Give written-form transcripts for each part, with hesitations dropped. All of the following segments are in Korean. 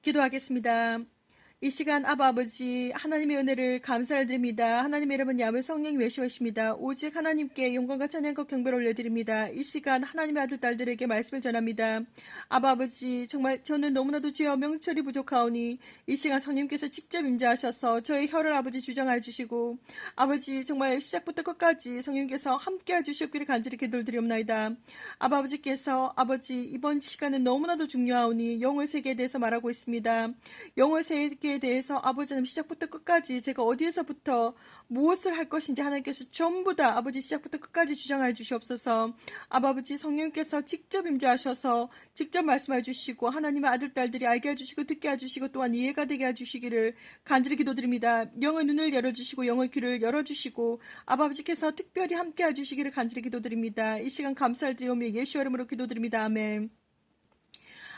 기도하겠습니다. 이 시간 아버지 하나님의 은혜를 감사를 드립니다. 하나님의 이름은 야훼 성령이 외시오십니다. 오직 하나님께 영광과 찬양과 경배를 올려드립니다. 이 시간 하나님의 아들 딸들에게 말씀을 전합니다. 아버지 정말 저는 너무나도 죄와 명철이 부족하오니 이 시간 성령께서 직접 임재하셔서 저의 혀를 아버지 주장하여 주시고 아버지 정말 시작부터 끝까지 성령께서 함께해 주시기를 간절히 기도를 드리옵나이다. 아버지께서 아버지 이번 시간은 너무나도 중요하오니 영의 세계에 대해서 말하고 있습니다. 영의 세계에 대해서 아버지는 시작부터 끝까지 제가 어디에서부터 무엇을 할 것인지 하나님께서 전부 다 아버지 시작부터 끝까지 주장하여 주시옵소서. 아버지 성령께서 직접 임재하셔서 직접 말씀해 주시고 하나님의 아들 딸들이 알게 해주시고 듣게 해주시고 또한 이해가 되게 해주시기를 간절히 기도드립니다. 영의 눈을 열어주시고 영의 귀를 열어주시고 아버지께서 특별히 함께 해주시기를 간절히 기도드립니다. 이 시간 감사를 드리오며 예수의 이름으로 기도드립니다. 아멘.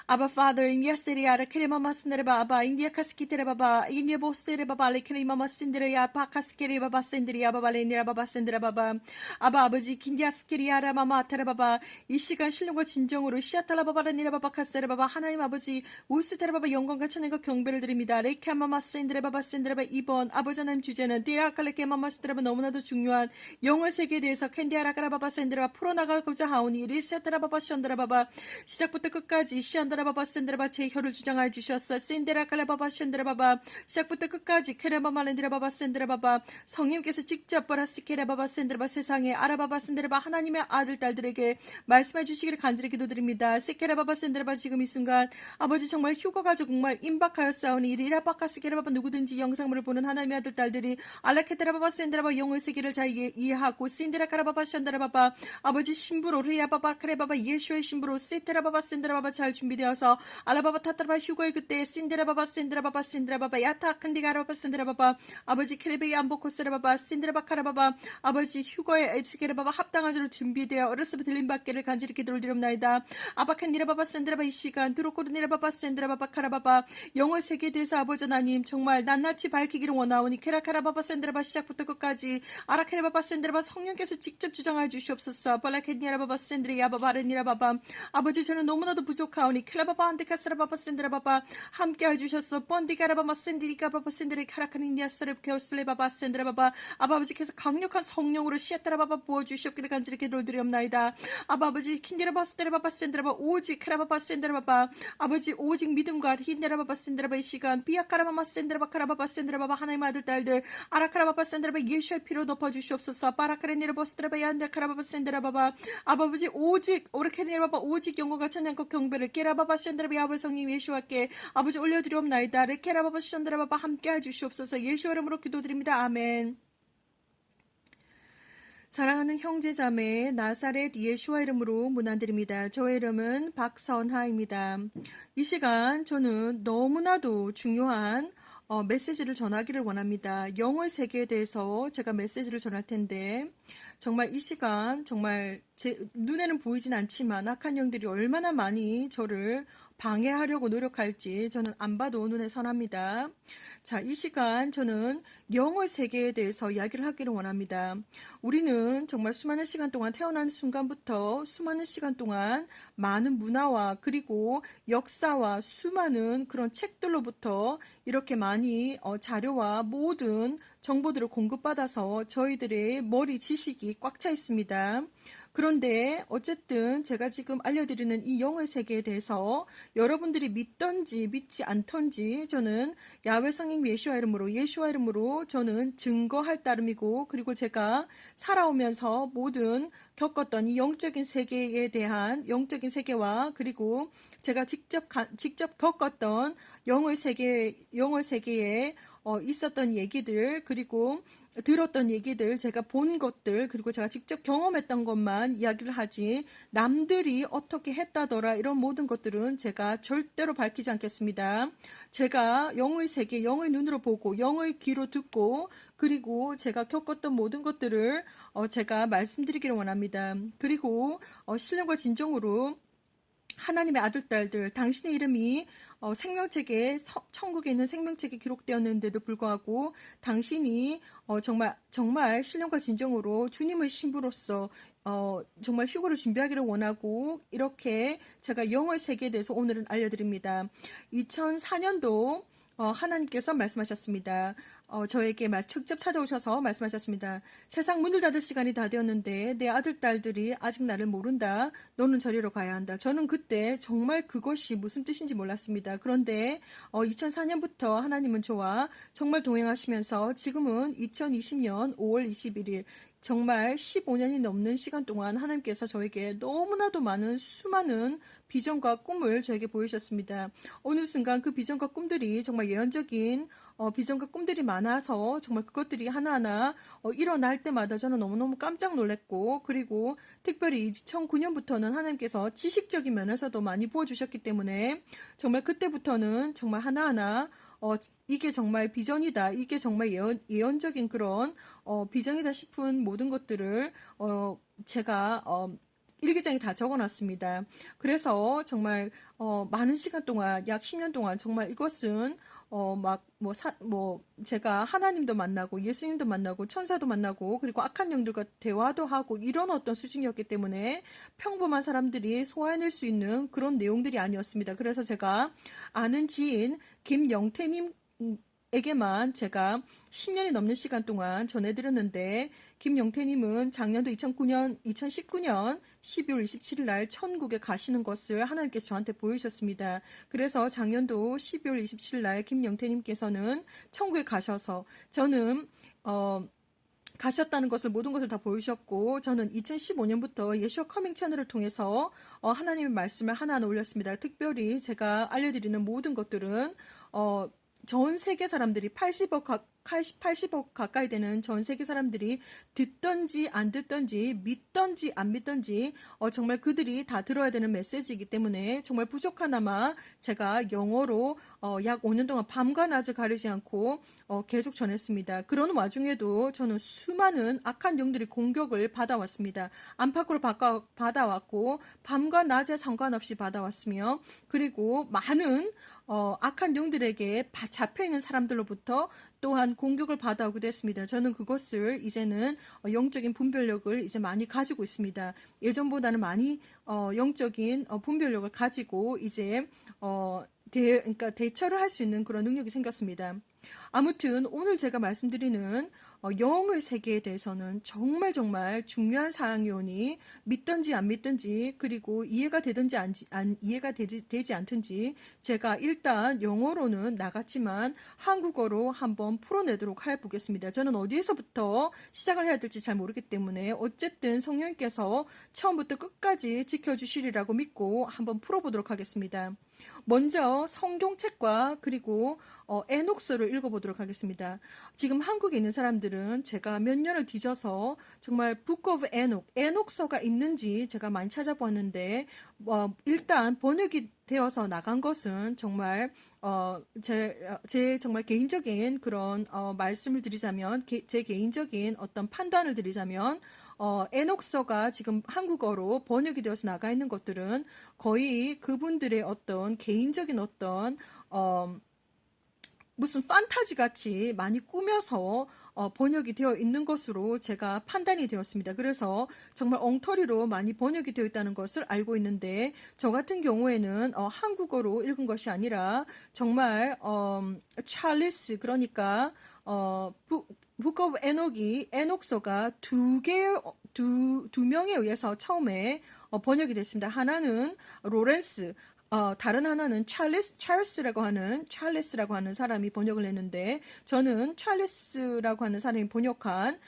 Abba Father, India Seriara, Keremama Sinderebaba, India Kaskiterebaba, India Bosterebaba, Lekremama Sinderia, Pakaskere Baba Senderia, Baba Lenira Baba Senderebaba, 아바 아버지 긴디아스키리아라 마마 테라바바 이 시간 신령과 진정으로 시아탈라바바라니라바바 카세라바바 하나님 아버지 우스테라바바 영광과 찬양과 경배를 드립니다. 레이카마마 센드레바바 센드레바 2번 아버지 하나님 주제는 디아칼레케마마 스트레바 너무나도 중요한 영의 세계에 대해서 캔디아라카라바바 센드레바 풀어나가고자 하오니 리시아탈라바바 션드라바바 시작부터 끝까지 시안드라바바 센드레바 제 혀를 주장하여 주셨어. 센데라칼라바바 션드라바바 시작부터 끝까지 케라바마렌드라바바 센드레바바 성령께서 직접 버라스케라바바 센드레바 세상에 아라바바 센드레바 하나님의 아들 딸들에게 말씀해 주시기를 간절히 기도드립니다. 세케라바바 센드레바 지금 이 순간 아버지 정말 휴거가 정말 임박하였사오니 이라바카스케라바바 누구든지 영상물을 보는 하나님의 아들 딸들이 알라케테라바바 센드레바 영의 세계를 잘 이해하고 신데라카라바바 샨다라바바 아버지 신부로 리아바바 크레바바 예수의 신부로 세테라바바 센드레바바 잘 준비되어서 알라바바 타타라바 휴거의 그때 신데라바바 센드레바바 센드레바바 야타큰디가라바바 센드레바바 아버지 크레베이 안보코스라바바 센드레바 카라바바 아버지 휴거의 에스케라바바 합당한 자로 준비되어 어렸을 때 들림 받기를 간절히 기도를 드립나이다. 아바칸니라바바 센드라바 이 시간 드로코르니라바바 센드라바바 카라바바 영의 세계에 대해서 아버지 하나님 정말 낱낱이 밝히기를 원하오니 케라카라바바 센드라바 시작부터 끝까지 아라케라바바 센드라바 성령께서 직접 주장하여 주시옵소서. 발라케니라바바 센드리아바바 아레니라바바 아버지 저는 너무나도 부족하오니 켈라바바 안데카스라바바 센드라바바 함께 해주셨어. 번디가라바마 센디리카바바 센드리 카라카니니아스레 케오슬레바바 센드라바바 아버지께서 강력한 성령으로 시아따라바바 부어주시옵기를 간절히 기도를 드리옵나이다. 아버지 킨디라바 스테라바바 센드라바 오직 카라바바 센드라바바 아버지 오직 믿음과 힌데라바바 센드라바 이 시간 비아카라바마 센드라바 카라바바 센드라바바 하나님의 아들 딸들 아라카라바바 센드라바 예수의 피로 덮어주시옵소서. 바라카레니라바 스테라바 야한데 카라바바 센드라바바 아버지 오직 오르케니라바바 오직 영광과 찬양과 경배를 깨라바바 센드라바 야훼 성령 예수와께 아버지 올려드리옵나이다. 레케라바바 센드라바바 함께 해주시옵소서. 예수 이름으로 기도드립니다. 아멘. 사랑하는 형제자매 나사렛 예수와 이름으로 문안드립니다. 저의 이름은 박선하입니다. 이 시간 저는 너무나도 중요한 메시지를 전하기를 원합니다. 영의 세계에 대해서 제가 메시지를 전할 텐데 정말 이 시간 정말 제 눈에는 보이진 않지만 악한 영들이 얼마나 많이 저를 방해하려고 노력할지 저는 안 봐도 눈에 선합니다. 자, 이 시간 저는 영의 세계에 대해서 이야기를 하기를 원합니다. 우리는 정말 수많은 시간 동안 태어난 순간부터 수많은 시간 동안 많은 문화와 그리고 역사와 수많은 그런 책들로부터 이렇게 많이 자료와 모든 정보들을 공급받아서 저희들의 머리 지식이 꽉 차 있습니다. 그런데 어쨌든 제가 지금 알려드리는 이 영의 세계에 대해서 여러분들이 믿던지 믿지 않던지 저는 야훼 성령 예수와 이름으로 저는 증거할 따름이고 그리고 제가 살아오면서 모든 겪었던 이 영적인 세계에 대한 영적인 세계와 그리고 제가 직접 겪었던 영의 세계에 있었던 얘기들 그리고 들었던 얘기들 제가 본 것들 그리고 제가 직접 경험했던 것만 이야기를 하지 남들이 어떻게 했다더라 이런 모든 것들은 제가 절대로 밝히지 않겠습니다. 제가 영의 세계 영의 눈으로 보고 영의 귀로 듣고 그리고 제가 겪었던 모든 것들을 제가 말씀드리기를 원합니다. 그리고 신령과 진정으로 하나님의 아들 딸들 당신의 이름이 생명책에 천국에 있는 생명책에 기록되었는데도 불구하고 당신이 정말 신령과 진정으로 주님의 신부로서 정말 휴거를 준비하기를 원하고 이렇게 제가 영어 세계에 대해서 오늘은 알려드립니다. 2004년도 하나님께서 말씀하셨습니다. 저에게 직접 찾아오셔서 말씀하셨습니다. 세상 문을 닫을 시간이 다 되었는데 내 아들, 딸들이 아직 나를 모른다. 너는 저리로 가야 한다. 저는 그때 정말 그것이 무슨 뜻인지 몰랐습니다. 그런데 2004년부터 하나님은 저와 정말 동행하시면서 지금은 2020년 5월 21일 정말 15년이 넘는 시간 동안 하나님께서 저에게 너무나도 많은 수많은 비전과 꿈을 저에게 보이셨습니다. 어느 순간 그 비전과 꿈들이 정말 예언적인 비전과 꿈들이 많아서 정말 그것들이 하나하나 일어날 때마다 저는 너무너무 깜짝 놀랐고, 그리고 특별히 2009년부터는 하나님께서 지식적인 면에서도 많이 부어주셨기 때문에 정말 그때부터는 정말 하나하나 이게 정말 비전이다, 이게 정말 예언적인 그런 비전이다 싶은 모든 것들을 제가 일기장에 다 적어놨습니다. 그래서 정말 많은 시간 동안, 약 10년 동안 정말 이것은 제가 하나님도 만나고 예수님도 만나고 천사도 만나고 그리고 악한 영들과 대화도 하고 이런 어떤 수준이었기 때문에 평범한 사람들이 소화해낼 수 있는 그런 내용들이 아니었습니다. 그래서 제가 아는 지인 김영태님 에게만 제가 10년이 넘는 시간 동안 전해드렸는데, 김영태님은 작년도 2019년 12월 27일 날 천국에 가시는 것을 하나님께서 저한테 보이셨습니다. 그래서 작년도 12월 27일 날 김영태님께서는 천국에 가셔서 저는 가셨다는 것을 모든 것을 다 보이셨고, 저는 2015년부터 예수와 커밍 채널을 통해서 하나님의 말씀을 하나하나 올렸습니다. 특별히 제가 알려드리는 모든 것들은 전 세계 사람들이 80억 가까이 되는 전 세계 사람들이 듣던지 안 듣던지 믿던지 안 믿던지 정말 그들이 다 들어야 되는 메시지이기 때문에 정말 부족하나마 제가 영어로 약 5년 동안 밤과 낮을 가리지 않고 계속 전했습니다. 그런 와중에도 저는 수많은 악한 영들의 공격을 받아왔습니다. 안팎으로 받아왔고 밤과 낮에 상관없이 받아왔으며, 그리고 많은 악한 영들에게 잡혀있는 사람들로부터 또한 공격을 받아오기도 했습니다. 저는 그것을 이제는 영적인 분별력을 이제 많이 가지고 있습니다. 예전보다는 많이 영적인 분별력을 가지고 이제 그러니까 대처를 할 수 있는 그런 능력이 생겼습니다. 아무튼 오늘 제가 말씀드리는 영의 세계에 대해서는 정말 중요한 사항이오니 믿든지 안 믿든지, 그리고 이해가 되든지 이해가 되지 않든지 제가 일단 영어로는 나갔지만 한국어로 한번 풀어내도록 해보겠습니다. 저는 어디에서부터 시작을 해야 될지 잘 모르기 때문에 어쨌든 성령님께서 처음부터 끝까지 지켜주시리라고 믿고 한번 풀어보도록 하겠습니다. 먼저 성경책과 그리고 에녹서를 읽어보도록 하겠습니다. 지금 한국에 있는 사람들은 제가 몇 년을 뒤져서 정말 Book of Enoch, 에녹서가 있는지 제가 많이 찾아보았는데 일단 번역이 되어서 나간 것은 정말 제 정말 개인적인 그런 말씀을 드리자면, 제 개인적인 어떤 판단을 드리자면 에녹서가 지금 한국어로 번역이 되어서 나가 있는 것들은 거의 그분들의 어떤 개인적인 어떤 무슨 판타지 같이 많이 꾸며서 번역이 되어 있는 것으로 제가 판단이 되었습니다. 그래서 정말 엉터리로 많이 번역이 되어 있다는 것을 알고 있는데, 저 같은 경우에는 한국어로 읽은 것이 아니라 정말 찰리스, 그러니까 Book of Enoch이 에녹서가 두 명에 의해서 처음에 번역이 됐습니다. 하나는 로렌스, 다른 하나는 찰스라고 하는 사람이 번역을 했는데, 저는 찰리스라고 하는 사람이 번역한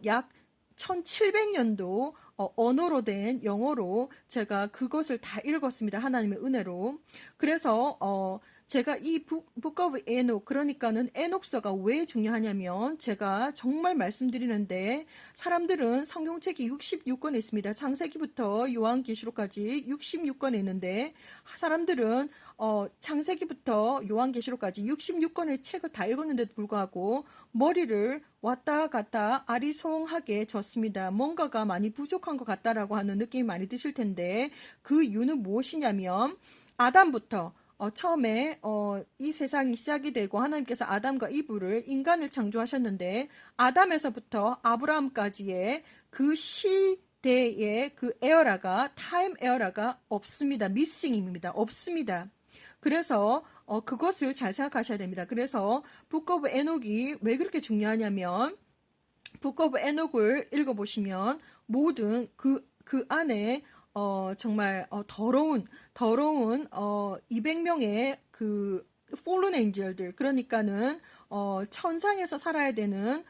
약 1700년도 언어로 된 영어로 제가 그것을 다 읽었습니다. 하나님의 은혜로. 그래서 제가 이 Book of Enoch, 그러니까는 에녹서가 왜 중요하냐면, 제가 정말 말씀드리는데 사람들은 성경책이 66권에 있습니다. 창세기부터 요한계시록까지 66권에 있는데, 사람들은 창세기부터 요한계시록까지 66권의 책을 다 읽었는데도 불구하고 머리를 왔다 갔다 아리송하게 졌습니다. 뭔가가 많이 부족한 것 같다라고 하는 느낌이 많이 드실 텐데, 그 이유는 무엇이냐면, 아담부터 처음에 이 세상이 시작이 되고 하나님께서 아담과 이브를, 인간을 창조하셨는데, 아담에서부터 아브라함까지의 그 대의 그 에어라가 타임 에어라가 없습니다. 미싱입니다. 없습니다. 그래서 그것을 잘 생각하셔야 됩니다. 그래서 북 오브 에녹이 왜 그렇게 중요하냐면 북 오브 에녹을 읽어보시면 모든 그 안에 정말 더러운 200명의 그 폴른 엔젤들, 그러니까는 천상에서 살아야 되는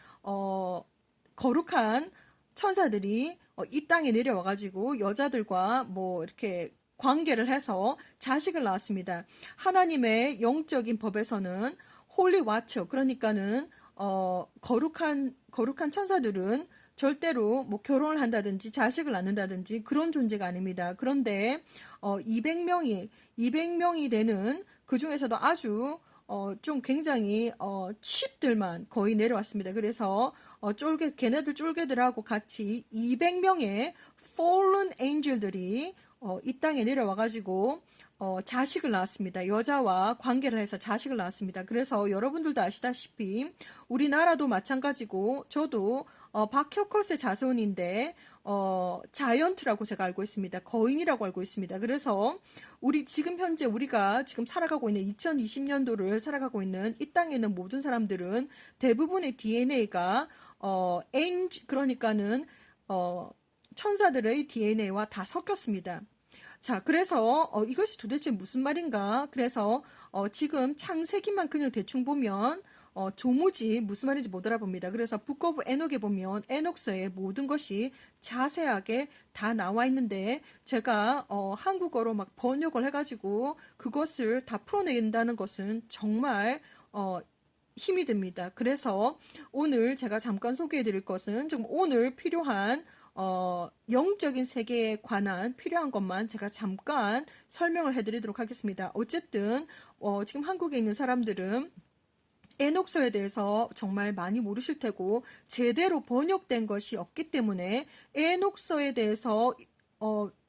거룩한 천사들이 이 땅에 내려와가지고 여자들과 뭐 이렇게 관계를 해서 자식을 낳았습니다. 하나님의 영적인 법에서는 홀리 와처, 그러니까는 거룩한 천사들은 절대로 뭐 결혼을 한다든지 자식을 낳는다든지 그런 존재가 아닙니다. 그런데 200명이 되는 그 중에서도 아주 좀 굉장히 칩들만 거의 내려왔습니다. 그래서 걔네들 쫄개들하고 같이 200명의 fallen angel들이 이 땅에 내려와가지고 자식을 낳았습니다. 여자와 관계를 해서 자식을 낳았습니다. 그래서 여러분들도 아시다시피 우리나라도 마찬가지고 저도 박혁컷의 자손인데 자이언트라고 제가 알고 있습니다. 거인이라고 알고 있습니다. 그래서 지금 현재 우리가 지금 살아가고 있는 2020년도를 살아가고 있는 이 땅에 있는 모든 사람들은 대부분의 DNA가 그러니까는 천사들의 DNA와 다 섞였습니다. 자, 그래서 이것이 도대체 무슨 말인가? 그래서 지금 창세기만 그냥 대충 보면 조무지 무슨 말인지 못 알아봅니다. 그래서 북 오브 에녹에 보면 에녹서의 모든 것이 자세하게 다 나와 있는데 제가 한국어로 막 번역을 해가지고 그것을 다 풀어낸다는 것은 정말 힘이 듭니다. 그래서 오늘 제가 잠깐 소개해 드릴 것은 좀 오늘 필요한 영적인 세계에 관한 필요한 것만 제가 잠깐 설명을 해드리도록 하겠습니다. 어쨌든 지금 한국에 있는 사람들은 에녹서에 대해서 정말 많이 모르실 테고 제대로 번역된 것이 없기 때문에 에녹서에 대해서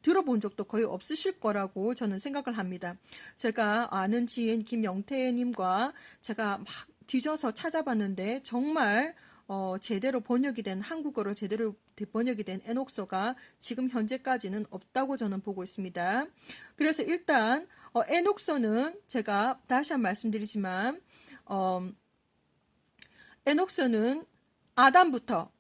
들어본 적도 거의 없으실 거라고 저는 생각을 합니다. 제가 아는 지인 김영태님과 제가 막 뒤져서 찾아봤는데 정말 제대로 번역이 된 한국어로 제대로 번역이 된 에녹서가 지금 현재까지는 없다고 저는 보고 있습니다. 그래서 일단 에녹서는 제가 다시 한번 말씀드리지만 에녹서는 아담부터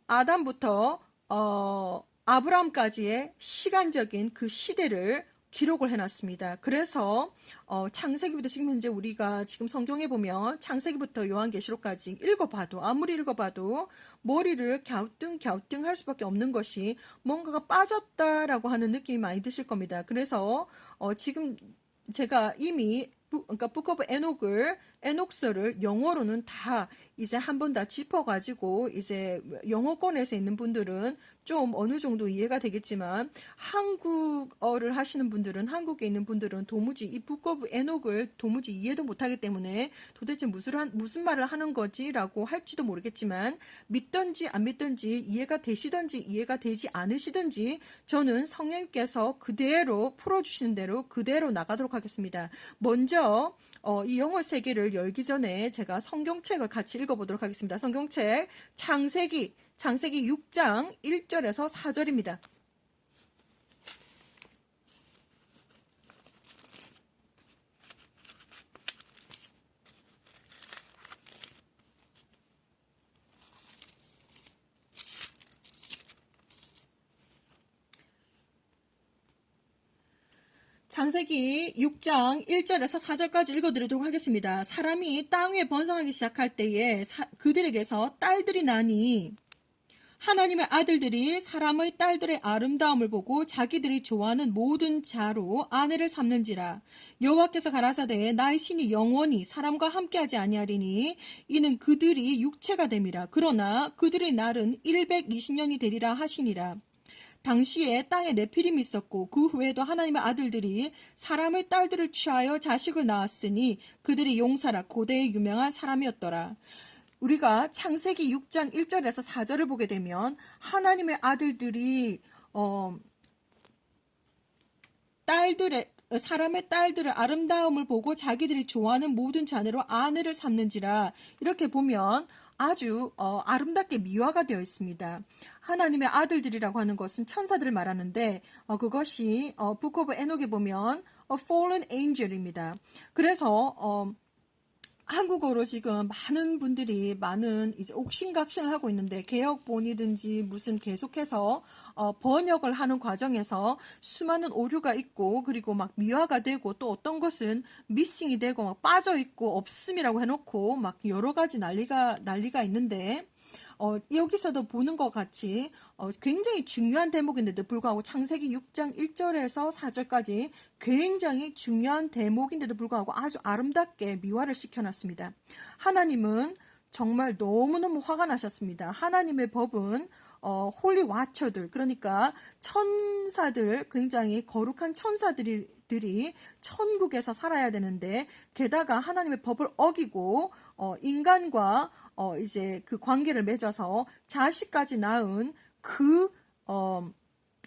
아브라함까지의 시간적인 그 시대를 기록을 해놨습니다. 그래서 창세기부터 지금 현재 우리가 지금 성경에 보면 창세기부터 요한계시록까지 아무리 읽어봐도 머리를 갸우뚱 할 수밖에 없는 것이 뭔가가 빠졌다라고 하는 느낌이 많이 드실 겁니다. 그래서 지금 제가 이미 그러니까 북 오브 에녹서를 영어로는 다 이제 한 번 다 짚어가지고 이제 영어권에서 있는 분들은 좀 어느 정도 이해가 되겠지만 한국어를 하시는 분들은 한국에 있는 분들은 도무지 이 북 오브 에녹을 도무지 이해도 못하기 때문에 도대체 무슨 말을 하는 거지라고 할지도 모르겠지만 믿든지 안 믿든지 이해가 되시든지 이해가 되지 않으시든지 저는 성령님께서 그대로 풀어주시는 대로 그대로 나가도록 하겠습니다. 먼저 이 영어 세계를 열기 전에 제가 성경책을 같이 읽어보도록 하겠습니다. 성경책 창세기 6장 1절에서 4절입니다. 창세기 6장 1절에서 4절까지 읽어드리도록 하겠습니다. 사람이 땅 위에 번성하기 시작할 때에 그들에게서 딸들이 나니 하나님의 아들들이 사람의 딸들의 아름다움을 보고 자기들이 좋아하는 모든 자로 아내를 삼는지라. 여호와께서 가라사대 나의 신이 영원히 사람과 함께하지 아니하리니 이는 그들이 육체가 됨이라. 그러나 그들의 날은 120년이 되리라 하시니라. 당시에 땅에 네피림이 있었고 그 후에도 하나님의 아들들이 사람의 딸들을 취하여 자식을 낳았으니 그들이 용사라 고대의 유명한 사람이었더라. 우리가 창세기 6장 1절에서 4절을 보게 되면 하나님의 아들들이 사람의 딸들의 아름다움을 보고 자기들이 좋아하는 모든 자녀로 아내를 삼는지라. 이렇게 보면 아주 아름답게 미화가 되어 있습니다. 하나님의 아들들이라고 하는 것은 천사들을 말하는데 그것이 Book of Enoch에 보면 A Fallen Angel입니다. 그래서 한국어로 지금 많은 분들이 많은 이제 옥신각신을 하고 있는데 개혁본이든지 무슨 계속해서 번역을 하는 과정에서 수많은 오류가 있고 그리고 막 미화가 되고 또 어떤 것은 미싱이 되고 막 빠져 있고 없음이라고 해놓고 막 여러 가지 난리가 있는데 여기서도 보는 것 같이 굉장히 중요한 대목인데도 불구하고 창세기 6장 1절에서 4절까지 굉장히 중요한 대목인데도 불구하고 아주 아름답게 미화를 시켜놨습니다. 하나님은 정말 너무너무 화가 나셨습니다. 하나님의 법은 홀리 와처들, 그러니까 천사들, 굉장히 거룩한 천사들이 천국에서 살아야 되는데 게다가 하나님의 법을 어기고 인간과 이제 그 관계를 맺어서 자식까지 낳은 그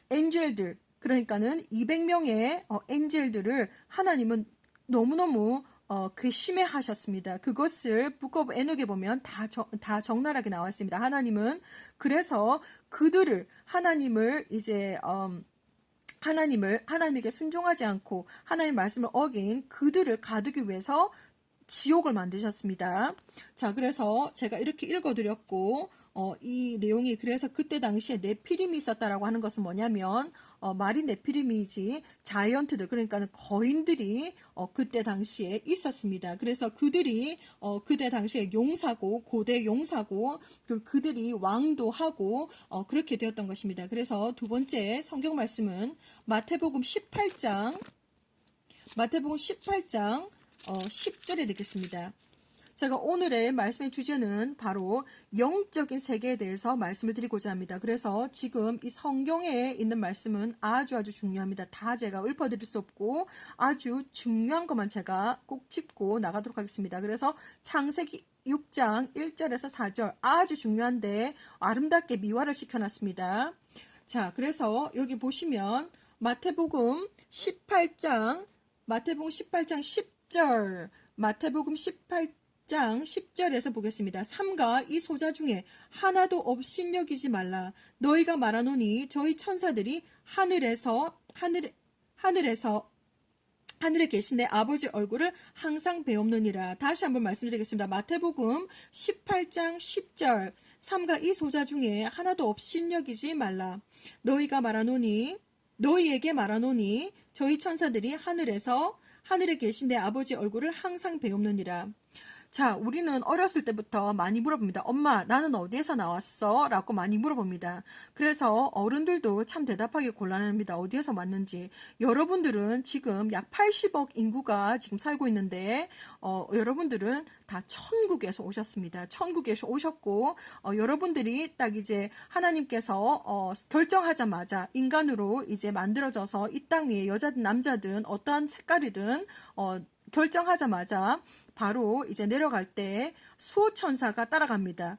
엔젤들, 그러니까는 200명의 엔젤들을 하나님은 너무너무 괘씸해하셨습니다. 그것을 Book of Enoch에 보면 다 적나라하게 나와 있습니다. 하나님은 그래서 그들을 하나님을 이제 하나님에게 순종하지 않고 하나님의 말씀을 어긴 그들을 가두기 위해서 지옥을 만드셨습니다. 자, 그래서 제가 이렇게 읽어드렸고 이 내용이 그래서 그때 당시에 네피림이 있었다라고 하는 것은 뭐냐면 말이 네피림이지 자이언트들, 그러니까 거인들이 그때 당시에 있었습니다. 그래서 그들이 그때 당시에 용사고 고대 용사고 그리고 그들이 왕도 하고 그렇게 되었던 것입니다. 그래서 두 번째 성경 말씀은 마태복음 18장 10절에 되겠습니다. 제가 오늘의 말씀의 주제는 바로 영적인 세계에 대해서 말씀을 드리고자 합니다. 그래서 지금 이 성경에 있는 말씀은 아주 중요합니다. 다 제가 읊어드릴 수 없고 아주 중요한 것만 제가 꼭 짚고 나가도록 하겠습니다. 그래서 창세기 6장 1절에서 4절 아주 중요한데 아름답게 미화를 시켜놨습니다. 자, 그래서 여기 보시면 마태복음 18장 10절, 마태복음 18장 10절에서 보겠습니다. 삼가 이 소자 중에 하나도 업신여기지 말라. 너희가 말하노니 저희 천사들이 하늘에 계신 내 아버지 얼굴을 항상 배옵느니라. 다시 한번 말씀드리겠습니다. 마태복음 18장 10절, 삼가 이 소자 중에 하나도 업신여기지 말라. 너희에게 말하노니 저희 천사들이 하늘에 계신 내 아버지 얼굴을 항상 배옵느니라. 자, 우리는 어렸을 때부터 많이 물어봅니다. 엄마, 나는 어디에서 나왔어? 라고 많이 물어봅니다. 그래서 어른들도 참 대답하기 곤란합니다. 어디에서 왔는지. 여러분들은 지금 약 80억 인구가 지금 살고 있는데 여러분들은 다 천국에서 오셨습니다. 천국에서 오셨고 여러분들이 딱 이제 하나님께서 결정하자마자 인간으로 이제 만들어져서 이 땅 위에 여자든 남자든 어떠한 색깔이든 결정하자마자 바로 이제 내려갈 때 수호천사가 따라갑니다.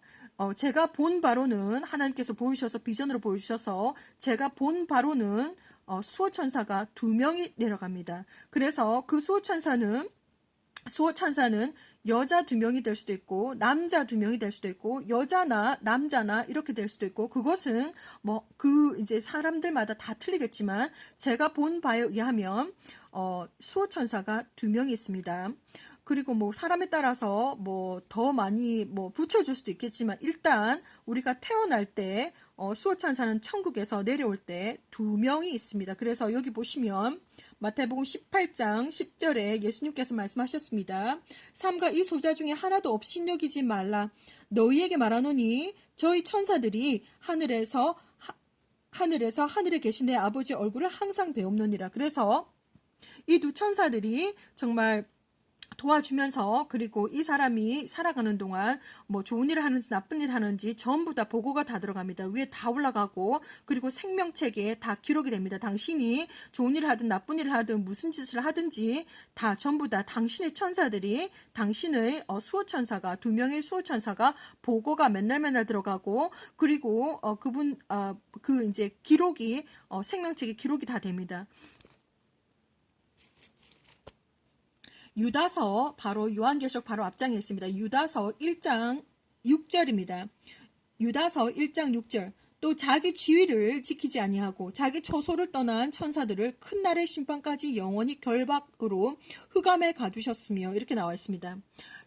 제가 본 바로는 하나님께서 보이셔서 비전으로 보여주셔서 제가 본 바로는 수호천사가 2명이 내려갑니다. 그래서 그 수호천사는 여자 2명이 될 수도 있고 남자 2명이 될 수도 있고 여자나 남자나 이렇게 될 수도 있고 그것은 이제 사람들마다 다 틀리겠지만 제가 본 바에 의하면 수호천사가 2명이 있습니다. 그리고 사람에 따라서 더 많이 붙여줄 수도 있겠지만 일단 우리가 태어날 때 수호천사는 천국에서 내려올 때 2명이 있습니다. 그래서 여기 보시면 마태복음 18장 10절에 예수님께서 말씀하셨습니다. 삼가 이 소자 중에 하나도 업신여기지 말라. 너희에게 말하노니 저희 천사들이 하늘에 계신 내 아버지 얼굴을 항상 배옵느니라. 그래서 이 두 천사들이 정말 도와주면서 그리고 이 사람이 살아가는 동안 좋은 일을 하는지 나쁜 일을 하는지 전부 다 보고가 다 들어갑니다. 위에 다 올라가고 그리고 생명책에 다 기록이 됩니다. 당신이 좋은 일을 하든 나쁜 일을 하든 무슨 짓을 하든지 다 전부 다 당신의 천사들이 당신의 수호천사가 2명의 수호천사가 보고가 맨날 들어가고 그리고 그 이제 기록이 생명책에 기록이 다 됩니다. 유다서 바로 요한계시록 바로 앞장에 있습니다. 유다서 1장 6절입니다. 유다서 1장 6절. 또 자기 지위를 지키지 아니하고 자기 처소를 떠난 천사들을 큰 날의 심판까지 영원히 결박으로 흑암에 가두셨으며 이렇게 나와 있습니다.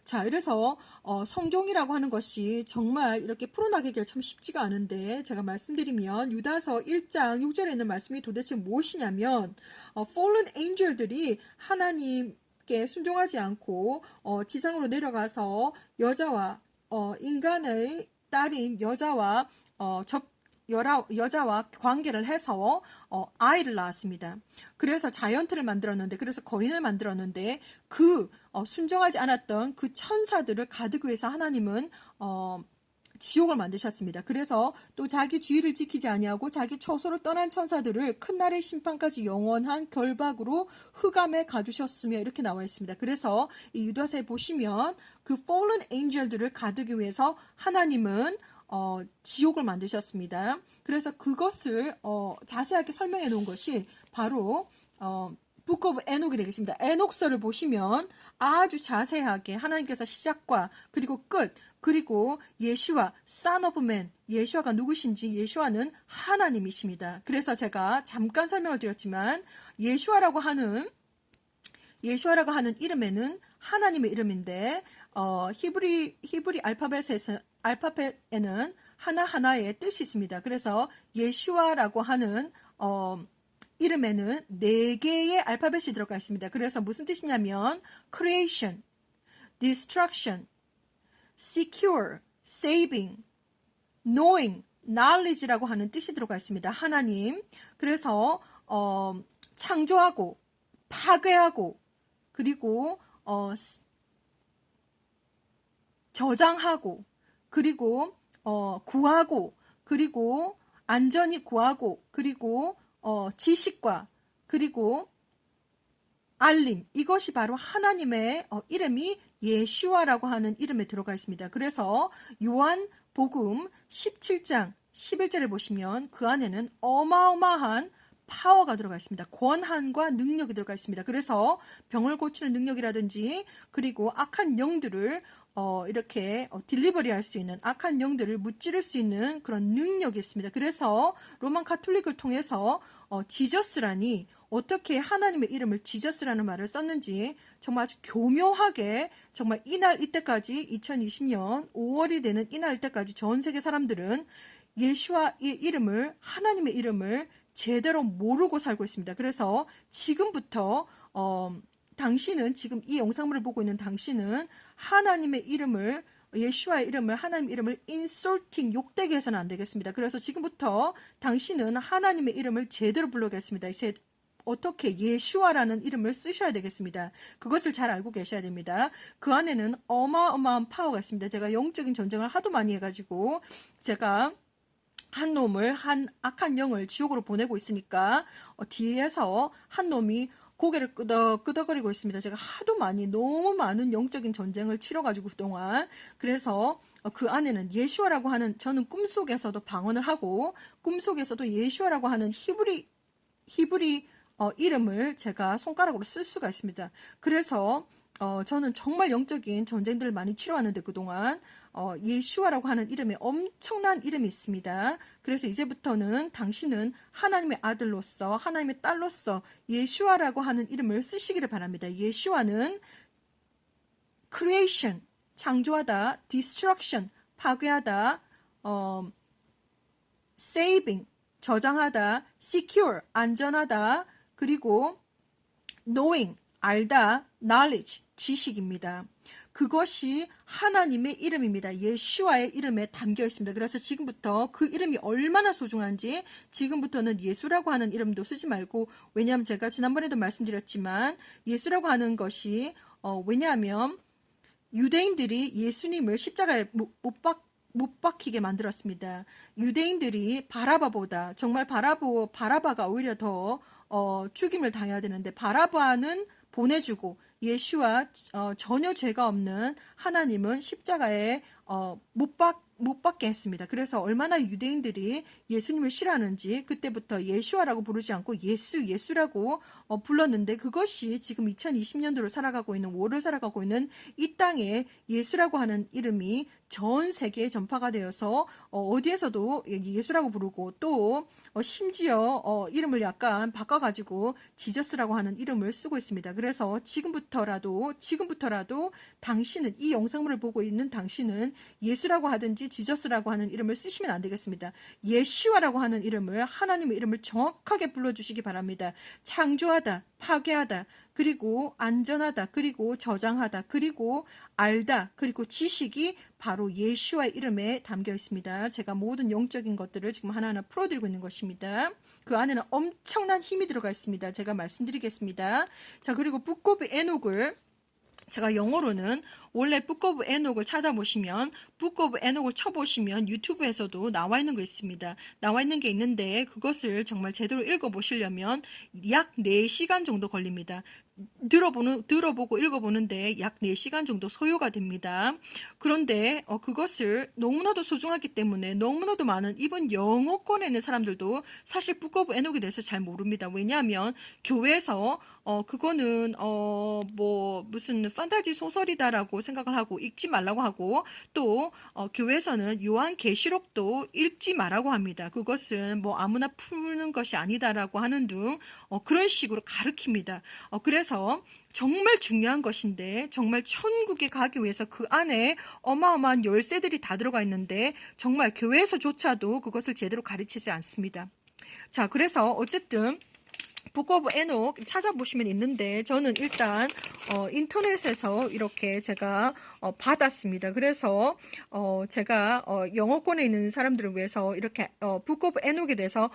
자, 그래서 성경이라고 하는 것이 정말 이렇게 풀어나가기가 참 쉽지가 않은데 제가 말씀드리면 유다서 1장 6절에 있는 말씀이 도대체 무엇이냐면 fallen angel들이 하나님께 순종하지 않고 지상으로 내려가서 여자와 인간의 딸인 여자와 여자와 관계를 해서 아이를 낳았습니다. 그래서 자이언트를 만들었는데, 그래서 거인을 만들었는데 그 순종하지 않았던 그 천사들을 가두기 위해서 하나님은 지옥을 만드셨습니다. 그래서 또 자기 지위를 지키지 아니하고 자기 처소를 떠난 천사들을 큰 날의 심판까지 영원한 결박으로 흑암에 가두셨으며 이렇게 나와 있습니다. 그래서 이 유다서에 보시면 그 fallen angel들을 가두기 위해서 하나님은 지옥을 만드셨습니다. 그래서 그것을 자세하게 설명해 놓은 것이 바로 Book of Enoch이 되겠습니다. 에녹서를 보시면 아주 자세하게 하나님께서 시작과 그리고 끝, 그리고 예슈아, Son of Man, 예슈아가 누구신지, 예슈아는 하나님이십니다. 그래서 제가 잠깐 설명을 드렸지만 예슈아라고 하는 이름에는 하나님의 이름인데 히브리 알파벳에는 하나하나의 뜻이 있습니다. 그래서 예슈아라고 하는 이름에는 4개의 알파벳이 들어가 있습니다. 그래서 무슨 뜻이냐면 creation, destruction, secure, saving, knowing, knowledge라고 하는 뜻이 들어가 있습니다. 하나님. 그래서 창조하고 파괴하고 그리고 저장하고 그리고 구하고 그리고 안전히 구하고 그리고 지식과 그리고 알림, 이것이 바로 하나님의 이름이 예슈아라고 하는 이름에 들어가 있습니다. 그래서 요한복음 17장 11절에 보시면 그 안에는 어마어마한 파워가 들어가 있습니다. 권한과 능력이 들어가 있습니다. 그래서 병을 고치는 능력이라든지 그리고 악한 영들을 이렇게 딜리버리 할 수 있는, 악한 영들을 무찌를 수 있는 그런 능력이 있습니다. 그래서 로만 카톨릭을 통해서 지저스라니, 어떻게 하나님의 이름을 지저스라는 말을 썼는지 정말 아주 교묘하게, 정말 이날 이때까지 2020년 5월이 되는 이날 이때까지 전 세계 사람들은 예수와의 이름을, 하나님의 이름을 제대로 모르고 살고 있습니다. 그래서 지금부터 당신은, 지금 이 영상물을 보고 있는 당신은 하나님의 이름을, 예수와의 이름을, 하나님의 이름을 인솔팅, 욕되게 해서는 안 되겠습니다. 그래서 지금부터 당신은 하나님의 이름을 제대로 부르겠습니다. 이제 어떻게 예수와라는 이름을 쓰셔야 되겠습니다. 그것을 잘 알고 계셔야 됩니다. 그 안에는 어마어마한 파워가 있습니다. 제가 영적인 전쟁을 하도 많이 해가지고 제가 한 놈을, 한 악한 영을 지옥으로 보내고 있으니까 뒤에서 한 놈이 고개를 끄덕거리고 있습니다. 제가 하도 많이, 너무 많은 영적인 전쟁을 치러가지고 그동안. 그래서 그 안에는 예수와라고 하는, 저는 꿈속에서도 방언을 하고 꿈속에서도 예수와라고 하는 히브리 이름을 제가 손가락으로 쓸 수가 있습니다. 그래서 저는 정말 영적인 전쟁들을 많이 치러왔는데 그동안 예수와라고 하는 이름에 엄청난 이름이 있습니다. 그래서 이제부터는 당신은 하나님의 아들로서, 하나님의 딸로서 예수와라고 하는 이름을 쓰시기를 바랍니다. 예수와는 creation, 창조하다, destruction, 파괴하다, saving, 저장하다, secure, 안전하다, 그리고 knowing, 알다, knowledge, 지식입니다. 그것이 하나님의 이름입니다. 예수와의 이름에 담겨 있습니다. 그래서 지금부터 그 이름이 얼마나 소중한지, 지금부터는 예수라고 하는 이름도 쓰지 말고, 왜냐하면 제가 지난번에도 말씀드렸지만 예수라고 하는 것이 왜냐하면 유대인들이 예수님을 십자가에 못 박히게 만들었습니다. 유대인들이 바라바보다, 정말 바라바가 오히려 더 죽임을 당해야 되는데, 바라바는 보내주고 전혀 죄가 없는 하나님은 십자가에 못 받게 했습니다. 그래서 얼마나 유대인들이 예수님을 싫어하는지 그때부터 예슈아라고 부르지 않고 예수라고 불렀는데, 그것이 지금 2020년도를 살아가고 있는, 월을 살아가고 있는 이 땅에 예수라고 하는 이름이 전 세계에 전파가 되어서 어디에서도 예수라고 부르고, 또 심지어 이름을 약간 바꿔가지고 지저스라고 하는 이름을 쓰고 있습니다. 그래서 지금부터라도 당신은, 이 영상물을 보고 있는 당신은 예수라고 하든지 지저스라고 하는 이름을 쓰시면 안 되겠습니다. 예슈아라고 하는 이름을, 하나님의 이름을 정확하게 불러주시기 바랍니다. 창조하다, 파괴하다, 그리고 안전하다, 그리고 저장하다, 그리고 알다, 그리고 지식이 바로 예슈아의 이름에 담겨 있습니다. 제가 모든 영적인 것들을 지금 하나하나 풀어드리고 있는 것입니다. 그 안에는 엄청난 힘이 들어가 있습니다. 제가 말씀드리겠습니다. 자, 그리고 북 오브 에녹을, 제가 영어로는, 원래 북 오브 에녹을 찾아보시면, 북 오브 에녹을 쳐보시면 유튜브에서도 나와 있는 거 있습니다. 나와 있는 게 있는데, 그것을 정말 제대로 읽어보시려면 약 4시간 정도 걸립니다. 들어보고 읽어보는데 약 4시간 정도 소요가 됩니다. 그런데 그것을 너무나도 소중하기 때문에 너무나도 많은, 이번 영어권에 있는 사람들도 사실 북 오브 에녹에 대해서 잘 모릅니다. 왜냐하면 교회에서 그거는 뭐 무슨 판타지 소설이다라고 생각을 하고 읽지 말라고 하고, 또 교회에서는 요한계시록도 읽지 말라고 합니다. 그것은 뭐 아무나 푸는 것이 아니다라고 하는 등 그런 식으로 가르칩니다. 그래서 정말 중요한 것인데, 정말 천국에 가기 위해서 그 안에 어마어마한 열쇠들이 다 들어가 있는데 정말 교회에서조차도 그것을 제대로 가르치지 않습니다. 자, 그래서 어쨌든 북 오브 에녹 찾아보시면 있는데, 저는 일단 인터넷에서 이렇게 제가 받았습니다. 그래서 제가 영어권에 있는 사람들을 위해서 이렇게 북 오브 에녹에 대해서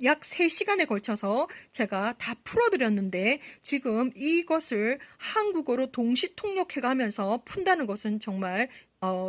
약 3시간에 걸쳐서 제가 다 풀어드렸는데, 지금 이것을 한국어로 동시 통역해 가면서 푼다는 것은 정말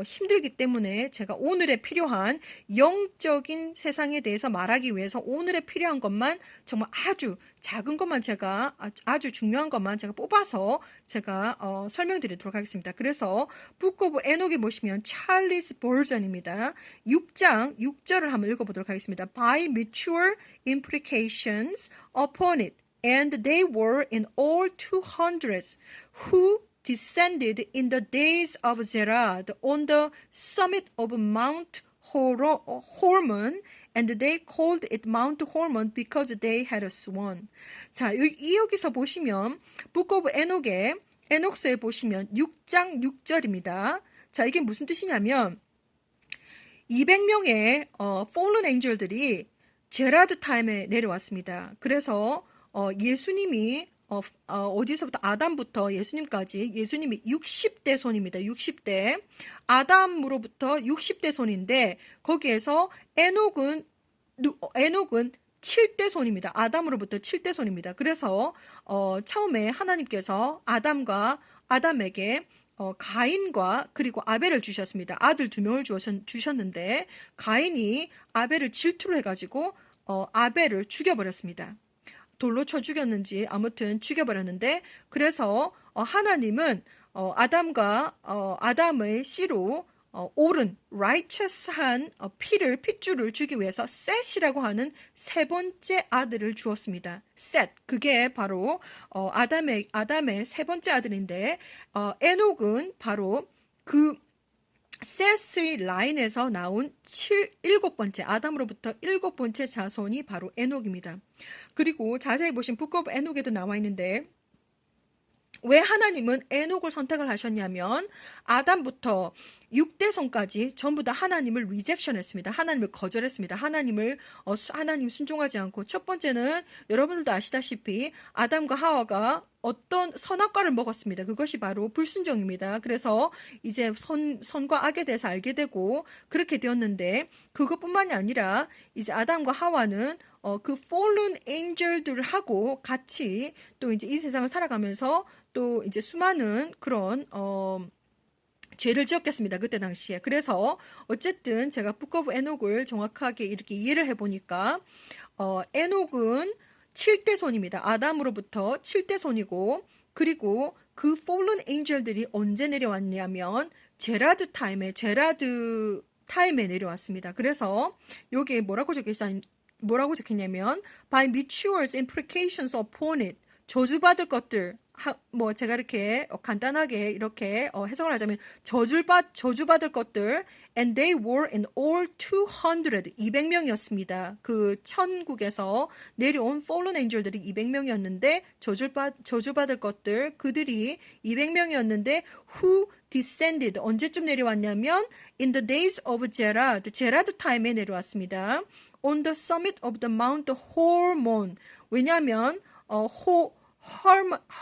힘들기 때문에, 제가 오늘에 필요한 영적인 세상에 대해서 말하기 위해서 오늘에 필요한 것만, 정말 아주 작은 것만, 제가 아주 중요한 것만 제가 뽑아서 제가 설명드리도록 하겠습니다. 그래서 북 오브 에녹에 보시면 찰리스 버전입니다. 6장 6절을 한번 읽어보도록 하겠습니다. By mature implications upon it, and they were in all 200s who descended in the days of Zerad on the summit of Mount Hormon, and they called it Mount Hormon because they had sworn. 자, 여기서 보시면 Book of 에녹서에 보시면 6장 6절입니다. 자, 이게 무슨 뜻이냐면 200명의 fallen angel들이 제라드 타임에 내려왔습니다. 그래서 예수님이 어디서부터, 아담부터 예수님까지, 예수님이 60대 손입니다. 60대. 아담으로부터 60대 손인데, 거기에서 에녹은 7대 손입니다. 아담으로부터 7대 손입니다. 그래서 처음에 하나님께서 아담에게 가인과 그리고 아벨을 주셨습니다. 아들 2명을 주셨는데, 가인이 아벨을 질투로 해가지고 아벨을 죽여버렸습니다. 돌로 쳐 죽였는지 아무튼 죽여버렸는데, 그래서 하나님은 아담의 씨로 옳은 righteous한 핏줄을 주기 위해서 셋이라고 하는 3번째 아들을 주었습니다. 셋, 그게 바로 아담의 3번째 아들인데, 에녹은 바로 그 셋의 라인에서 나온 7번째, 아담으로부터 7번째 자손이 바로 에녹입니다. 그리고 자세히 보신 북 오브 에녹에도 나와 있는데, 왜 하나님은 에녹을 선택을 하셨냐면, 아담부터 6대 손까지 전부 다 하나님을 리젝션했습니다. 하나님을 거절했습니다. 하나님 순종하지 않고, 첫 번째는 여러분들도 아시다시피 아담과 하와가 어떤 선악과를 먹었습니다. 그것이 바로 불순종입니다. 그래서 이제 선과 악에 대해서 알게 되고 그렇게 되었는데, 그것뿐만이 아니라 이제 아담과 하와는 그 fallen angel들하고 같이 또 이제 이 세상을 살아가면서 또 이제 수많은 그런 죄를 지었겠습니다. 그때 당시에. 그래서 어쨌든 제가 북 오브 에녹을 정확하게 이렇게 이해를 해보니까 에녹은 7대 손입니다. 아담으로부터 7대 손이고, 그리고 그 fallen angel들이 언제 내려왔냐면 제라드 타임에 내려왔습니다. 그래서 여기에 뭐라고 적혔냐면 by matures implications upon it 저주받을 것들 뭐 제가 이렇게 간단하게 이렇게 해석을 하자면 저주받을 것들 and they were in all 200명이었습니다. 그 천국에서 내려온 fallen angel들이 200명이었는데 저주받을 것들 그들이 200명이었는데 who descended 언제쯤 내려왔냐면 in the days of 제라드 타임에 내려왔습니다. on the summit of the Mount Hermon 왜냐하면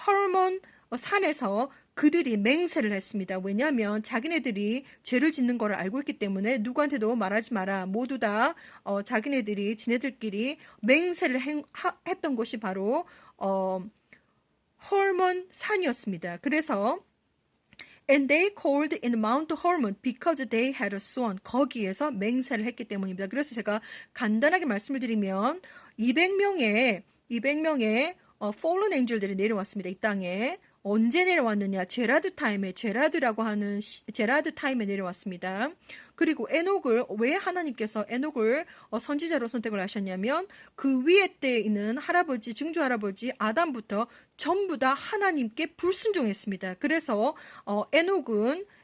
헐몬 산에서 그들이 맹세를 했습니다. 왜냐하면 자기네들이 죄를 짓는 것을 알고 있기 때문에 누구한테도 말하지 마라. 모두 다 자기네들이 지네들끼리 맹세를 했던 곳이 바로 헐몬 산이었습니다. 그래서 And they called in Mount Hermon because they had sworn. 거기에서 맹세를 했기 때문입니다. 그래서 제가 간단하게 말씀을 드리면 200명의 fallen angel들이 내려왔습니다. 이 땅에. 언제 내려왔느냐? 제라드 타임에 내려왔습니다. 그리고 왜 하나님께서 에녹을 선지자로 선택을 하셨냐면 그 위에 때에 있는 증조 할아버지 아담부터 전부 다 하나님께 불순종했습니다. 그래서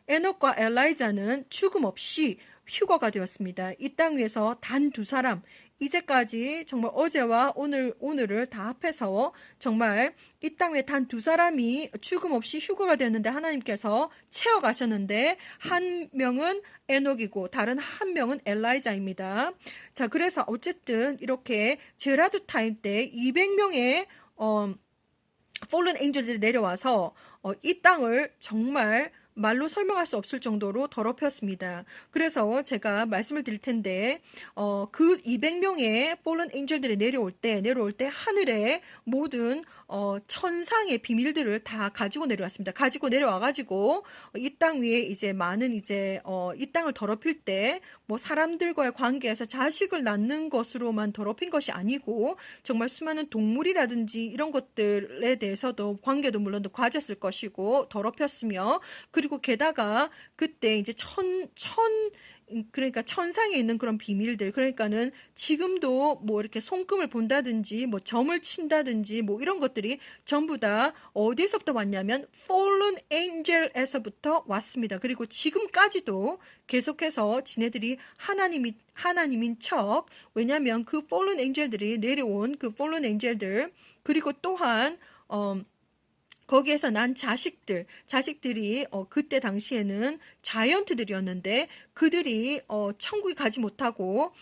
에녹과 엘라이자는 죽음 없이 휴거가 되었습니다. 이 땅 위에서 단 2사람 이제까지 정말 어제와 오늘을 다 합해서 정말 이 땅 위에 단 2사람이 죽음 없이 휴거가 되었는데 하나님께서 채워가셨는데 한 명은 에녹이고 다른 한 명은 엘라이자입니다. 자, 그래서 어쨌든 이렇게 제라드 타임 때 200명의 폴른 엔젤들이 내려와서 이 땅을 정말 말로 설명할 수 없을 정도로 더럽혔습니다. 그래서 제가 말씀을 드릴 텐데 그 200명의 폴른 엔젤들이 내려올 때 하늘의 모든 천상의 비밀들을 다 가지고 내려왔습니다. 가지고 내려와가지고 이 땅 위에 이제 많은 이 땅을 더럽힐 때 뭐 사람들과의 관계에서 자식을 낳는 것으로만 더럽힌 것이 아니고 정말 수많은 동물이라든지 이런 것들에 대해서도 관계도 물론 가졌을 것이고 더럽혔으며 그리고 게다가 그때 이제 그러니까 천상에 있는 그런 비밀들 그러니까는 지금도 뭐 이렇게 손금을 본다든지 뭐 점을 친다든지 뭐 이런 것들이 전부 다 어디서부터 왔냐면 fallen angel에서부터 왔습니다. 그리고 지금까지도 계속해서 지네들이 하나님인 척 왜냐하면 그 fallen angel들이 내려온 그 fallen angel들 그리고 또한 거기에서 난 자식들이 그때 당시에는 자이언트들이었는데 그들이 천국에 가지 못하고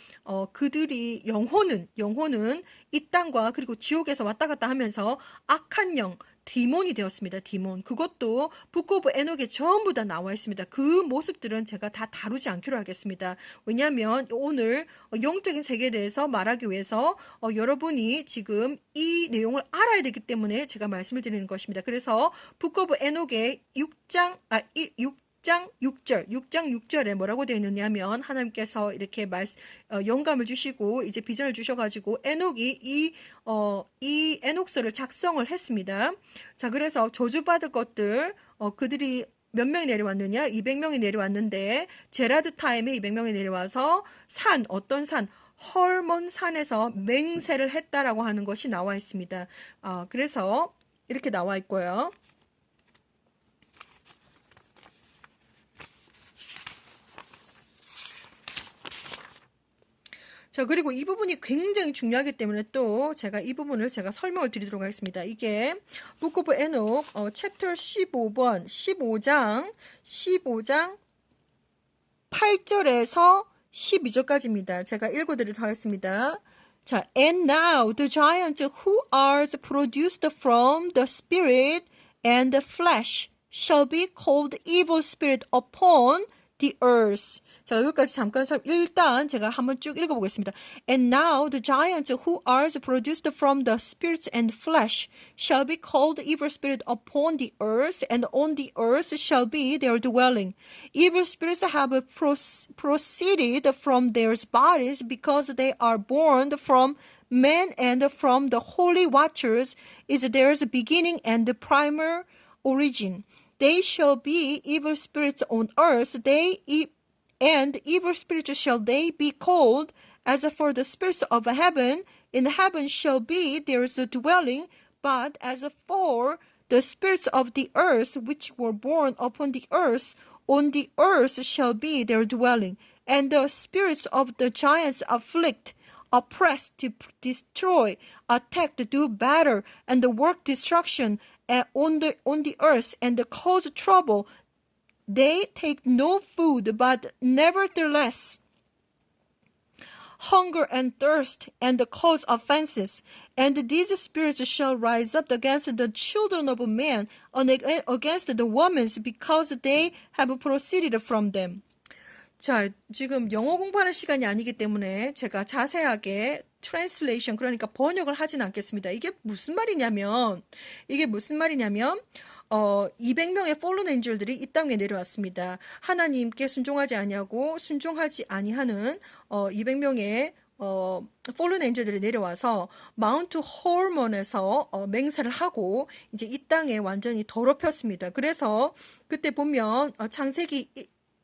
그들이 영혼은 이 땅과 그리고 지옥에서 왔다 갔다 하면서 악한 영 디몬이 되었습니다. 디몬. 그것도 북 오브 에녹에 전부 다 나와 있습니다. 그 모습들은 제가 다 다루지 않기로 하겠습니다. 왜냐하면 오늘 영적인 세계에 대해서 말하기 위해서 여러분이 지금 이 내용을 알아야 되기 때문에 제가 말씀을 드리는 것입니다. 그래서 북 오브 에녹의 6장 6절에 뭐라고 되어 있느냐면 하나님께서 이렇게 영감을 주시고 이제 비전을 주셔가지고 에녹이 이 에녹서를 작성을 했습니다. 자, 그래서 저주받을 것들 그들이 몇 명이 내려왔느냐? 200명이 내려왔는데 제라드 타임에 200명이 내려와서 어떤 산? 헐몬 산에서 맹세를 했다라고 하는 것이 나와 있습니다. 그래서 이렇게 나와 있고요. 자, 그리고 이 부분이 굉장히 중요하기 때문에 또 제가 이 부분을 설명을 드리도록 하겠습니다. 이게 Book of Enoch 챕터 15장 8절에서 12절까지입니다. 제가 읽어드리도록 하겠습니다. 자, and now the giants who are produced from the spirit and the flesh shall be called evil spirit upon the earth. 자, 여기까지 잠깐 일단 제가 한번 쭉 읽어보겠습니다. And now the giants who are produced from the spirits and flesh shall be called evil spirit upon the earth, and on the earth shall be their dwelling. Evil spirits have proceeded from their bodies because they are born from men, and from the holy watchers is theirs beginning and the primer origin. They shall be evil spirits on earth. They And evil spirits shall they be called, as for the spirits of heaven, in heaven shall be their dwelling, but as for the spirits of the earth which were born upon the earth, on the earth shall be their dwelling. And the spirits of the giants afflict, oppress, to destroy, attack, to do battle, and work destruction on the earth, and cause trouble. They take no food, but nevertheless hunger and thirst, and cause offenses. And these spirits shall rise up against the children of man, and against the women, because they have proceeded from them. 자, 지금 영어 공부하는 시간이 아니기 때문에 제가 자세하게 translation, 그러니까 번역을 하진 않겠습니다. 이게 무슨 말이냐면 200명의 fallen angel들이 이 땅에 내려왔습니다. 하나님께 순종하지 아니하는 200명의 fallen angel들이 내려와서 마운트 홀몬에서 맹세를 하고 이제 이 땅에 완전히 더럽혔습니다. 그래서 그때 보면 창세기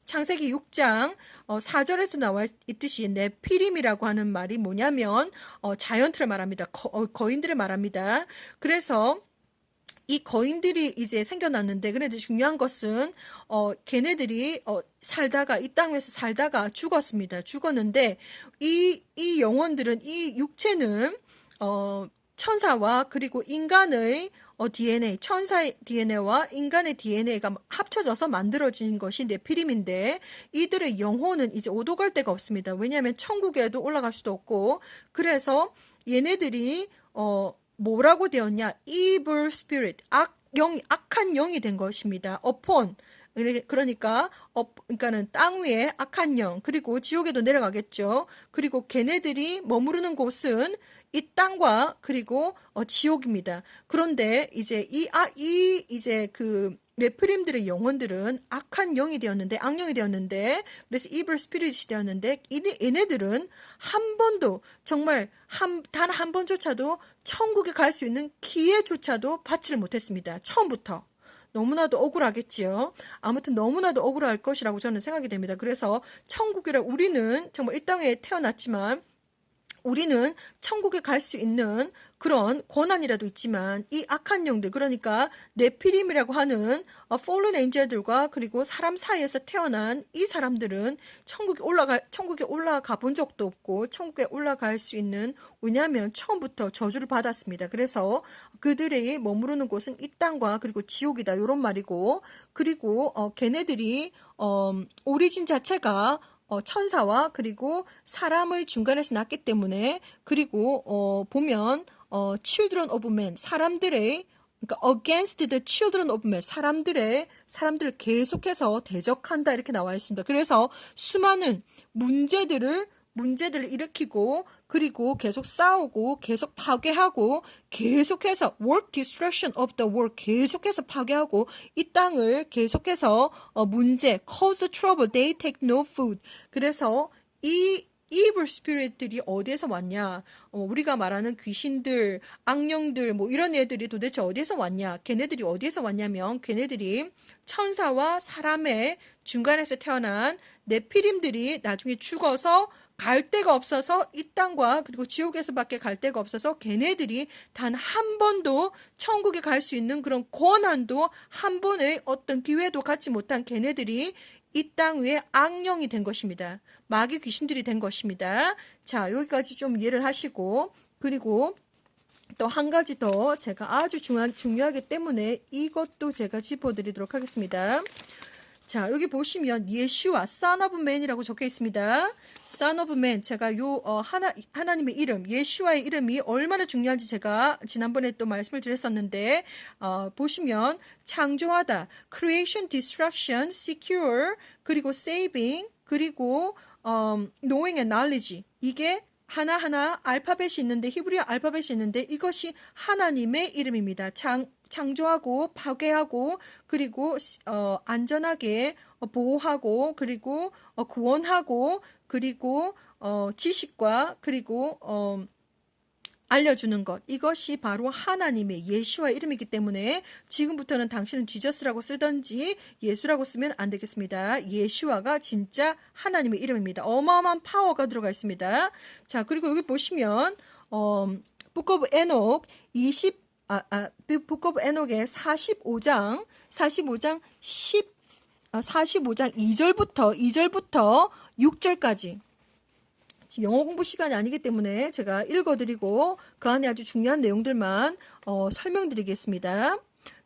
6장 4절에서 나와 있듯이 네피림이라고 하는 말이 뭐냐면 자이언트를 말합니다. 거인들을 말합니다. 그래서 이 거인들이 이제 생겨났는데, 그런데 중요한 것은 걔네들이 살다가 이 땅에서 살다가 죽었는데 이 영혼들은, 이 육체는 천사와 그리고 인간의 DNA, 천사의 DNA와 인간의 DNA가 합쳐져서 만들어진 것이 네피림인데, 이들의 영혼은 이제 오도갈 데가 없습니다. 왜냐하면 천국에도 올라갈 수도 없고, 그래서 얘네들이 뭐라고 되었냐? evil spirit, 악한 영이 된 것입니다. upon, 그러니까는 땅 위에 악한 영, 그리고 지옥에도 내려가겠죠. 그리고 걔네들이 머무르는 곳은 이 땅과 그리고 지옥입니다. 그런데 이제 이제 그 네피림들의 영혼들은 악한 영이 되었는데, 악령이 되었는데, 그래서 evil spirit이 되었는데, 얘네들은 한 번도, 정말 단 한 번조차도 천국에 갈 수 있는 기회조차도 받지를 못했습니다. 처음부터. 너무나도 억울하겠지요. 아무튼 너무나도 억울할 것이라고 저는 생각이 됩니다. 그래서 우리는 정말 이 땅에 태어났지만 우리는 천국에 갈 수 있는 그런 권한이라도 있지만, 이 악한 영들, 그러니까 네피림이라고 하는 fallen angel들과 그리고 사람 사이에서 태어난 이 사람들은 천국에 올라가 본 적도 없고 천국에 올라갈 수 있는, 왜냐하면 처음부터 저주를 받았습니다. 그래서 그들이 머무르는 곳은 이 땅과 그리고 지옥이다, 이런 말이고, 그리고 걔네들이 오리진 자체가 천사와 그리고 사람의 중간에서 났기 때문에, 그리고 보면 children of men, 사람들의, 그러니까 against the children of men, 사람들을 계속해서 대적한다, 이렇게 나와 있습니다. 그래서 수많은 문제들을 일으키고, 그리고 계속 싸우고, 계속 파괴하고, 계속해서 work destruction of the world, 계속해서 파괴하고, 이 땅을 계속해서 문제, cause trouble, they take no food. 그래서 이 evil spirit들이 어디에서 왔냐? 우리가 말하는 귀신들, 악령들, 뭐 이런 애들이 도대체 어디에서 왔냐? 걔네들이 어디에서 왔냐면, 걔네들이 천사와 사람의 중간에서 태어난 네피림들이 나중에 죽어서 갈 데가 없어서, 이 땅과 그리고 지옥에서밖에 갈 데가 없어서 걔네들이 단 한 번도 천국에 갈 수 있는 그런 권한도, 한 번의 어떤 기회도 갖지 못한 걔네들이 이 땅 위에 악령이 된 것입니다. 마귀 귀신들이 된 것입니다. 자, 여기까지 좀 이해를 하시고, 그리고 또 한 가지 더 제가 아주 중요하기 때문에 이것도 제가 짚어드리도록 하겠습니다. 자, 여기 보시면 예슈아, Son of Man이라고 적혀 있습니다. Son of Man, 제가 하나님의 이름, 예슈아의 이름이 얼마나 중요한지 제가 지난번에 또 말씀을 드렸었는데, 보시면 창조하다, Creation, Destruction, Secure, 그리고 Saving, 그리고 Knowing and Knowledge, 이게 하나하나 알파벳이 있는데, 히브리어 알파벳이 있는데, 이것이 하나님의 이름입니다. 창조하고 파괴하고, 그리고 안전하게 보호하고, 그리고 구원하고, 그리고 지식과 그리고 알려주는 것. 이것이 바로 하나님의 예수와 이름이기 때문에 지금부터는 당신은 지저스라고 쓰든지 예수라고 쓰면 안 되겠습니다. 예수와가 진짜 하나님의 이름입니다. 어마어마한 파워가 들어가 있습니다. 자, 그리고 여기 보시면 Book of Enoch Book of Enoch의 45장 2절부터 6절까지 지금 영어 공부 시간이 아니기 때문에 제가 읽어드리고 그 안에 아주 중요한 내용들만 설명드리겠습니다.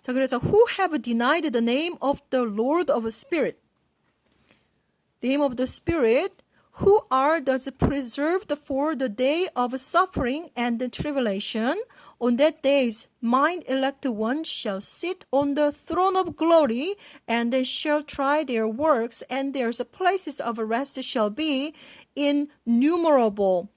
자, 그래서 Who have denied the name of the Lord of Spirit, name of the Spirit, who are thus preserved for the day of suffering and tribulation. On that days, mine elect ones shall sit on the throne of glory, and they shall try their works, and their places of rest shall be innumerable.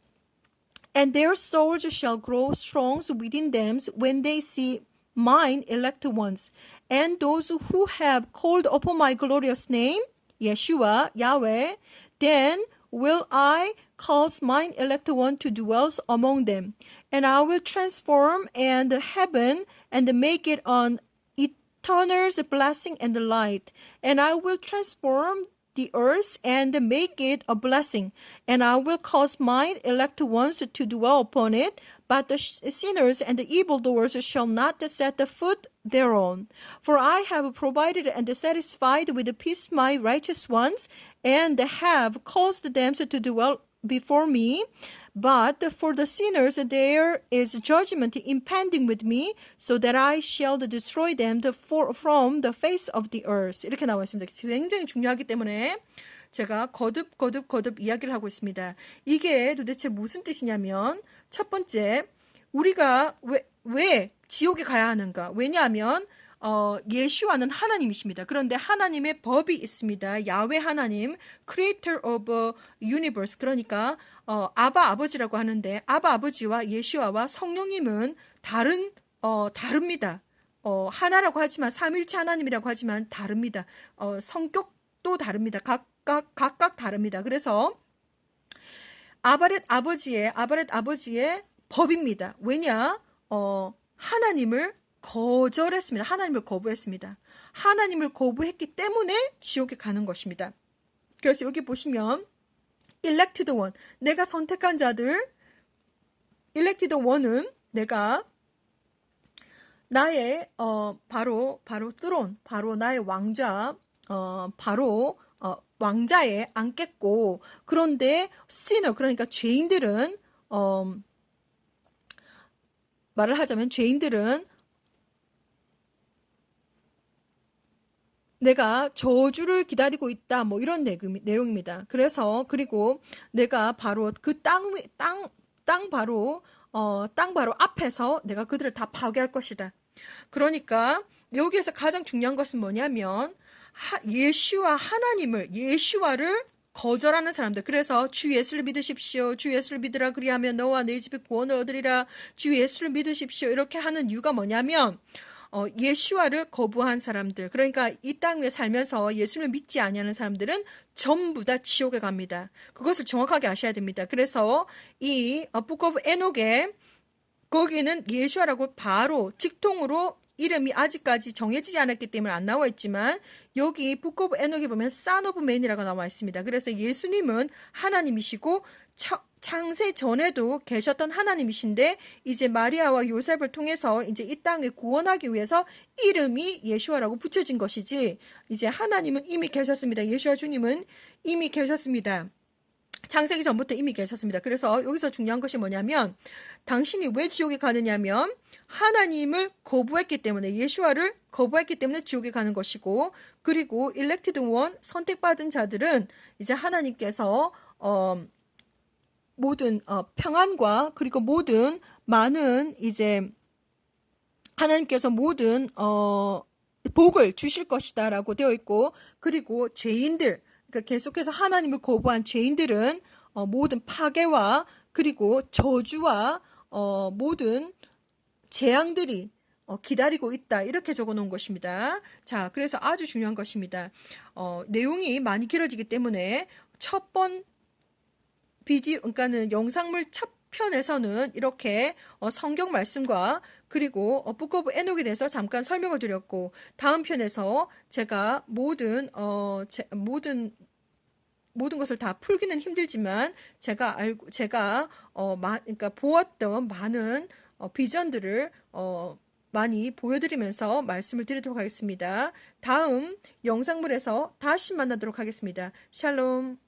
And their souls shall grow strong within them when they see mine elect ones. And those who have called upon my glorious name, Yeshua, Yahweh, then will I cause mine elect one to dwell among them, and I will transform and heaven and make it an eternal blessing and light, and I will transform the earth and make it a blessing, and I will cause mine elect ones to dwell upon it, but the sinners and the evildoers shall not set the foot thereon. For I have provided and satisfied with peace my righteous ones, and have caused them to dwell before me. But for the sinners there is judgment impending with me, so that I shall destroy them from the face of the earth. 이렇게 나와 있습니다. 굉장히 중요하기 때문에 제가 거듭 이야기를 하고 있습니다. 이게 도대체 무슨 뜻이냐면, 첫 번째, 우리가 왜 지옥에 가야 하는가? 왜냐하면 예수와는 하나님이십니다. 그런데 하나님의 법이 있습니다. 야훼 하나님, Creator of Universe, 그러니까 아바 아버지라고 하는데, 아바 아버지와 예수와와 성령님은 다릅니다. 하나라고 하지만, 삼일체 하나님이라고 하지만 다릅니다. 성격도 다릅니다. 각각 다릅니다. 그래서 아바렛 아버지의 법입니다. 왜냐? 하나님을 거절했습니다. 하나님을 거부했습니다. 하나님을 거부했기 때문에 지옥에 가는 것입니다. 그래서 여기 보시면 elected one, 내가 선택한 자들, elected one은 내가 나의 바로 throne, 바로 나의 왕자, 바로 왕자에 앉겠고, 그런데 sinner, 그러니까 죄인들은 말을 하자면 죄인들은 내가 저주를 기다리고 있다, 뭐 이런 내용입니다. 그래서 그리고 내가 바로 그 땅 바로 앞에서 내가 그들을 다 파괴할 것이다. 그러니까 여기에서 가장 중요한 것은 뭐냐면 예수와를 거절하는 사람들. 그래서 주 예수를 믿으십시오. 주 예수를 믿으라 그리하면 너와 네 집에 구원을 얻으리라. 주 예수를 믿으십시오. 이렇게 하는 이유가 뭐냐면 예수와를 거부한 사람들, 그러니까 이 땅 위에 살면서 예수를 믿지 아니하는 사람들은 전부 다 지옥에 갑니다. 그것을 정확하게 아셔야 됩니다. 그래서 이 Book of Enoch에 거기는 예수와라고 바로 직통으로 이름이 아직까지 정해지지 않았기 때문에 안 나와 있지만, 여기 Book of Enoch에 보면 Son of Man이라고 나와 있습니다. 그래서 예수님은 하나님이시고 창세 전에도 계셨던 하나님이신데, 이제 마리아와 요셉을 통해서 이제 이 땅을 구원하기 위해서 이름이 예수와라고 붙여진 것이지, 이제 하나님은 이미 계셨습니다. 예수와 주님은 이미 계셨습니다. 창세기 전부터 이미 계셨습니다. 그래서 여기서 중요한 것이 뭐냐면, 당신이 왜 지옥에 가느냐면 하나님을 거부했기 때문에, 예수와를 거부했기 때문에 지옥에 가는 것이고, 그리고 elected one, 선택받은 자들은 이제 하나님께서 모든 평안과 그리고 모든 많은 이제 하나님께서 모든 복을 주실 것이다라고 되어 있고, 그리고 죄인들, 그러니까 계속해서 하나님을 거부한 죄인들은 모든 파괴와 그리고 저주와 모든 재앙들이 기다리고 있다, 이렇게 적어 놓은 것입니다. 자, 그래서 아주 중요한 것입니다. 내용이 많이 길어지기 때문에 그러니까는 영상물 첫 편에서는 이렇게 성경 말씀과 그리고 북 오브 에녹에 대해서 잠깐 설명을 드렸고, 다음 편에서 제가 모든 것을 다 풀기는 힘들지만 그러니까 보았던 많은 비전들을 많이 보여드리면서 말씀을 드리도록 하겠습니다. 다음 영상물에서 다시 만나도록 하겠습니다. 샬롬.